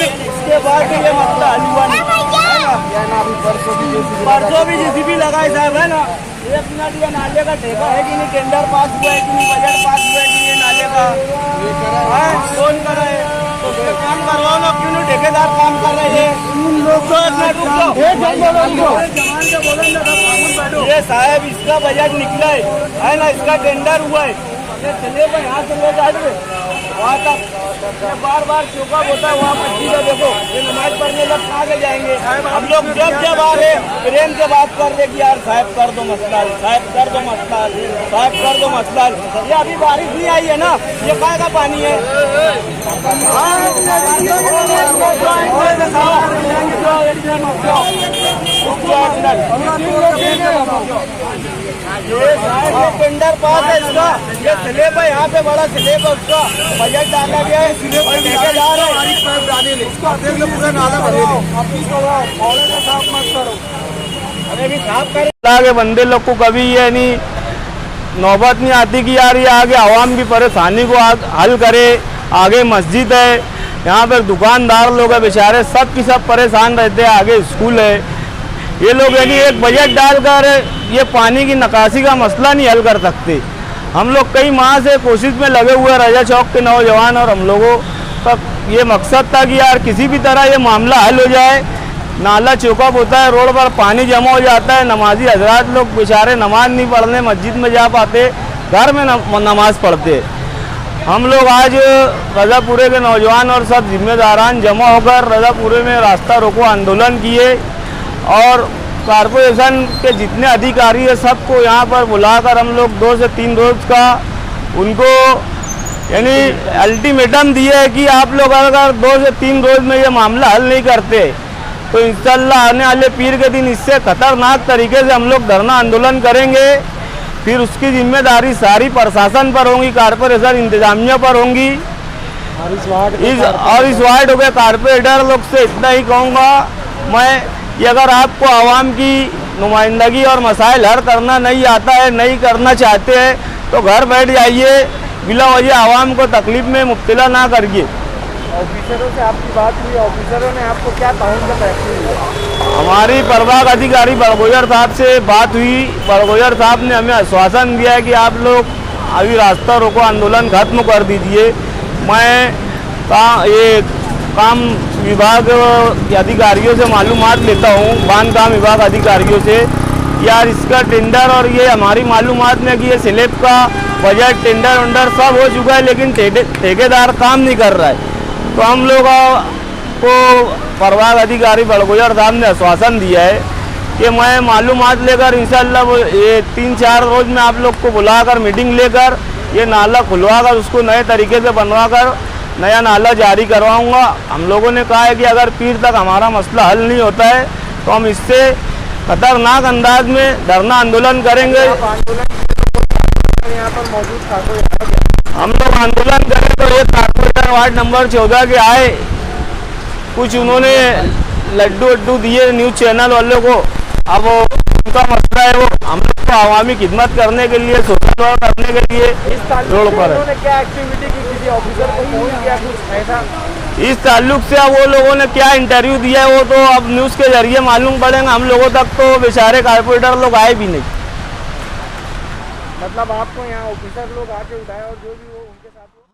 इसके बाद ये मसला हल हुआ नहीं है ना। अभी परसों भी जेसीबी लगाए साहब है ना। एक मिनट, ये नाले का ठेका है कि नहीं, टेंडर पास हुआ है कि नहीं, बजट पास हुआ है कि नहीं, नाले का कौन कर रहे हैं, तो उसके काम करवाओ ना। क्यों नहीं ठेकेदार काम कर रहे हैं? ये साहब इसका बजट निकला है ना, इसका टेंडर हुआ है, चले भाई यहाँ से ले जाए वहाँ तक। बार बार चौका होता है वहाँ मस्जिद है, देखो ये नमाज पढ़ने लग आगे जाएंगे। हम लोग जब आ रहे प्रेम से बात कर रहे कि यार साहब कर दो मसला, साहब कर दो मसला, साहब कर दो मसला। ये अभी बारिश नहीं आई है ना, ये काय का पानी है? ये टेंडर पास है इसका, ये स्लेब है, यहाँ पे बड़ा स्लेब है, उसका बजट डाला गया है, ठेकेदार है। के बंदे लोग को कभी ये नहीं नौबत नहीं आती कि यार ये आगे आवाम की परेशानी को हल करे। आगे मस्जिद है, यहाँ पर दुकानदार लोग हैं बेचारे, सब की सब परेशान रहते हैं। आगे स्कूल है, ये लोग यदि एक बजट डालकर ये पानी की निकासी का मसला नहीं हल कर सकते। हम लोग कई माह से कोशिश में लगे हुए रजा चौक के नौजवान और हम लोगों का ये मकसद था कि यार किसी भी तरह ये मामला हल हो जाए। नाला चौकअप होता है, रोड पर पानी जमा हो जाता है, नमाजी हजरात लोग बेचारे नमाज नहीं पढ़ने मस्जिद में जा पाते, घर में नमाज पढ़ते। हम लोग आज रजापुरे के नौजवान और सब जिम्मेदारान जमा होकर रजापुरे में रास्ता रोको आंदोलन किए और कॉरपोरेशन के जितने अधिकारी है सबको यहाँ पर बुलाकर हम लोग 2 से 3 रोज का उनको यानी अल्टीमेटम दिए है कि आप लोग अगर 2 से 3 रोज में ये मामला हल नहीं करते तो इंशाल्लाह आने वाले पीर के दिन इससे खतरनाक तरीके से हम लोग धरना आंदोलन करेंगे। फिर उसकी जिम्मेदारी सारी प्रशासन पर होंगी, कॉरपोरेशन इंतजामिया पर होंगी। इस वार्ड के कॉरपोरेटर लोग से इतना ही कहूँगा मैं कि अगर आपको आवाम की नुमाइंदगी और मसाइल हल करना नहीं आता है, नहीं करना चाहते हैं, तो घर बैठ जाइए, बिला वजह आवाम को तकलीफ में मुब्तला ना करिए। ऑफिसरों से आपकी बात हुई, ऑफिसरों ने आपको क्या ताउन का फैसला दिया? हमारी प्रभाग अधिकारी बड़गोजर साहब से बात हुई। बड़गोजर साहब ने हमें आश्वासन दिया है कि आप लोग अभी रास्ता रोको आंदोलन खत्म कर दीजिए। मैं ये काम विभाग के अधिकारियों से मालूमात लेता हूँ, बांध काम विभाग अधिकारियों से, यार इसका टेंडर और ये हमारी मालूमात में कि ये स्लेब का बजट टेंडर वेंडर सब हो चुका है, लेकिन ठेकेदार काम नहीं कर रहा है। तो हम लोग को प्रभाग अधिकारी बड़गोजर साहब ने आश्वासन दिया है कि मैं मालूमात लेकर इंशाल्लाह ये 3-4 रोज में आप लोग को बुलाकर मीटिंग लेकर ये नाला खुलवाकर उसको नए तरीके से बनवाकर नया नाला जारी करवाऊंगा। हम लोगों ने कहा है कि अगर पीर तक हमारा मसला हल नहीं होता है तो हम इससे खतरनाक अंदाज में धरना आंदोलन करेंगे। यहाँ पर मौजूद था हम लोग आंदोलन करें तो ये कॉर्पोरेटर वार्ड नंबर 14 के आए, कुछ उन्होंने लड्डू वड्डू दिए न्यूज़ चैनल वालों को। अब उनका मसला है, वो हम लोग को आवामी खिदमत करने के लिए, सोशल वर्क करने के लिए रोड पर है। उन्होंने क्या एक्टिविटी की, किसी ऑफिसर को फोन किया, कुछ ऐसा? इस ताल्लुक से अब वो लोगों ने क्या इंटरव्यू दिया है वो तो अब न्यूज़ के जरिए मालूम पड़ेगा। हम लोगों तक तो बेचारे कॉर्पोरेटर लोग आए भी नहीं। मतलब आपको यहाँ ऑफिसर लोग आके उठाए और जो भी